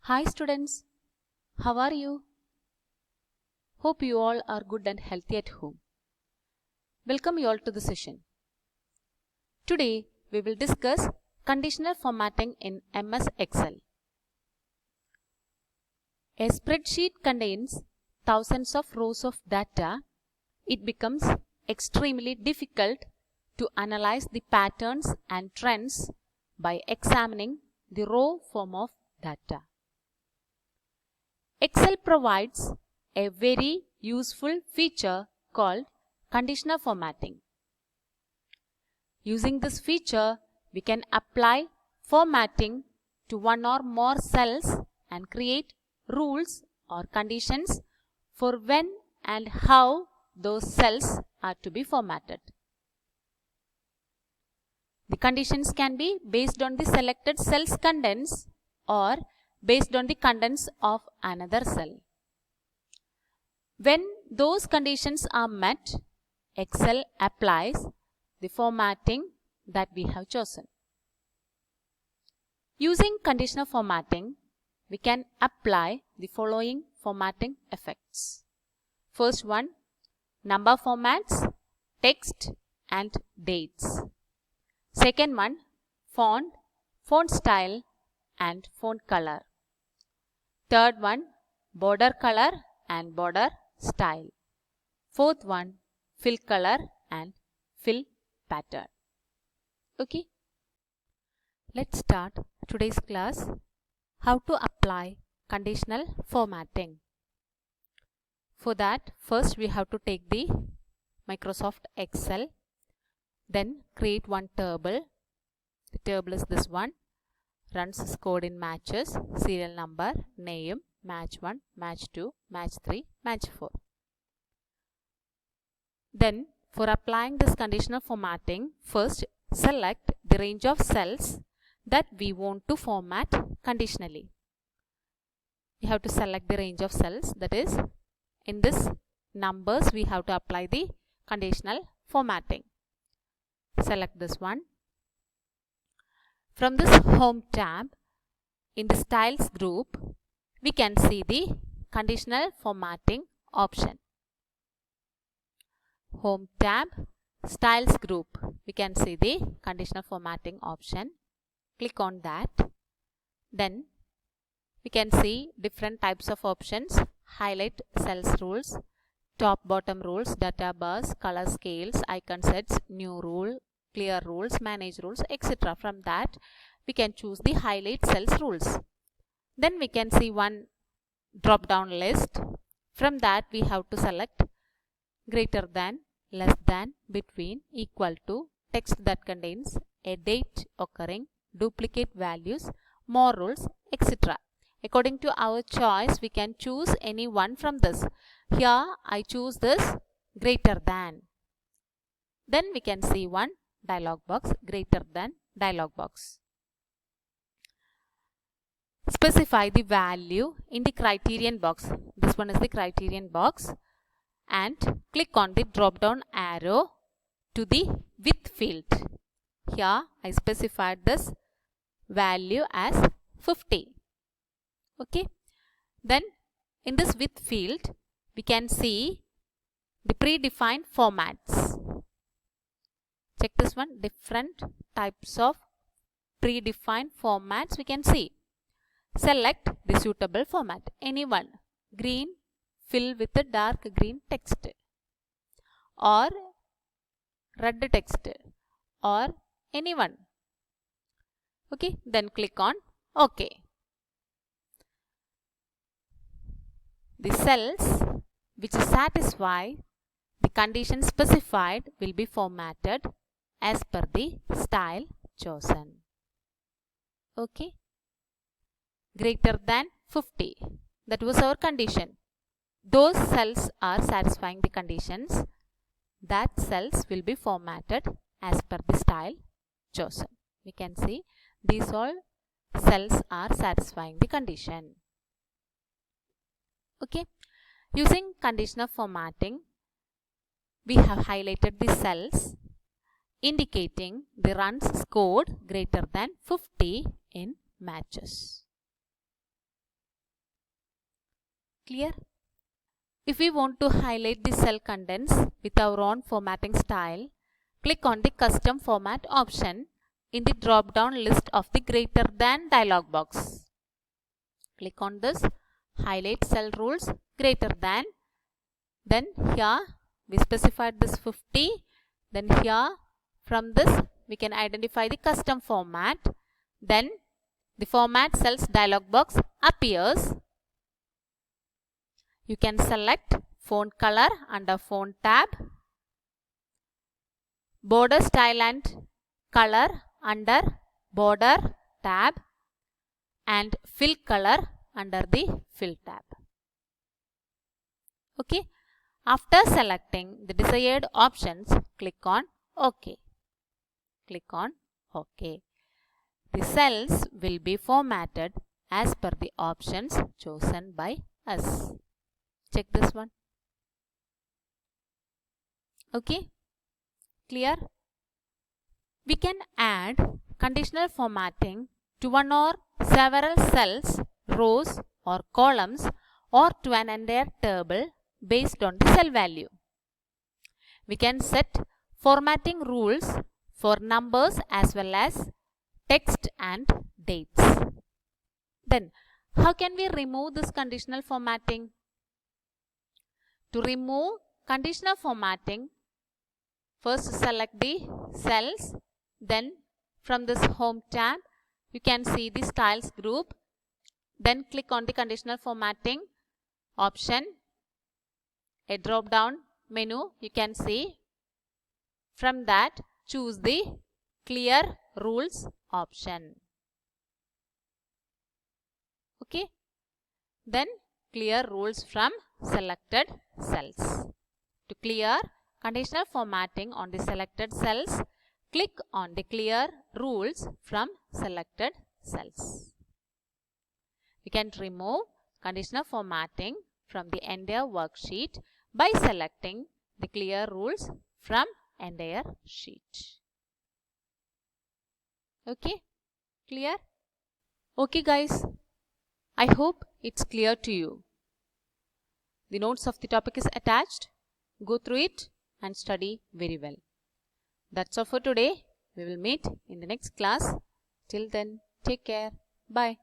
Hi students, how are you? Hope you all are good and healthy at home. Welcome you all to the session. Today we will discuss conditional formatting in MS Excel. A spreadsheet contains thousands of rows of data. It becomes extremely difficult to analyze the patterns and trends by examining the raw form of data. Excel provides a very useful feature called conditional formatting. Using this feature, we can apply formatting to one or more cells and create rules or conditions for when and how those cells are to be formatted. The conditions can be based on the selected cell's contents or based on the contents of another cell. When those conditions are met, Excel applies the formatting that we have chosen. Using conditional formatting, we can apply the following formatting effects. First one, number formats, text and dates. Second one, font, font style and font color. Third one, border color and border style. Fourth one, fill color and fill pattern. Okay. Let's start today's class. How to apply conditional formatting. For that, first we have to take the Microsoft Excel. Then create one table. The table is this one. Runs this code in matches, serial number, name, match 1, match 2, match 3, match 4. Then for applying this conditional formatting, first select the range of cells that we want to format conditionally. You have to select the range of cells, that is, in this numbers we have to apply the conditional formatting. Select this one. From this Home tab, in the Styles group, we can see the conditional formatting option. Home tab, Styles group, we can see the conditional formatting option. Click on that. Then we can see different types of options: highlight cells rules, top bottom rules, data bars, color scales, icon sets, new rule, clear rules, manage rules, etc. From that we can choose the highlight cells rules. Then we can see one drop down list. From that we have to select greater than, less than, between, equal to, text that contains a date occurring, duplicate values, more rules, etc. According to our choice, we can choose any one from this. Here I choose this greater than. Then we can see one dialog box, greater than dialog box. Specify the value in the criterion box. This one is the criterion box. And click on the drop down arrow to the width field. Here I specified this value as 50. Okay. Then in this width field we can see the predefined formats. Check this one, different types of predefined formats we can see. Select the suitable format, any one. Green, fill with the dark green text, or red text, or any one. Okay, then click on OK. The cells which satisfy the condition specified will be formatted as per the style chosen. Okay. Greater than 50. That was our condition. Those cells are satisfying the conditions. That cells will be formatted as per the style chosen. We can see these all cells are satisfying the condition. Okay. Using conditional formatting, we have highlighted the cells indicating the runs scored greater than 50 in matches. Clear? If we want to highlight the cell contents with our own formatting style, click on the Custom Format option in the drop-down list of the Greater Than dialog box. Click on this, highlight cell rules greater than. Then here we specified this 50. Then here from this we can identify the custom format. Then the Format Cells dialog box appears. You can select font color under Font tab, border style and color under Border tab, and fill color under the Fill tab. Okay. After selecting the desired options, click on OK. Click on OK. The cells will be formatted as per the options chosen by us. Check this one. Okay. Clear? We can add conditional formatting to one or several cells, rows or columns, or to an entire table based on the cell value. We can set formatting rules for numbers as well as text and dates. Then, how can we remove this conditional formatting? To remove conditional formatting, first select the cells. Then from this Home tab, you can see the Styles group. Then click on the conditional formatting option. A drop down menu you can see. From that, choose the Clear Rules option. Okay. Then clear rules from selected cells. To clear conditional formatting on the selected cells, click on the Clear Rules from selected cells. We can remove conditional formatting from the entire worksheet by selecting the Clear Rules from entire sheet. Okay, clear? Okay guys, I hope it's clear to you. The notes of the topic is attached. Go through it and study very well. That's all for today. We will meet in the next class. Till then, take care. Bye.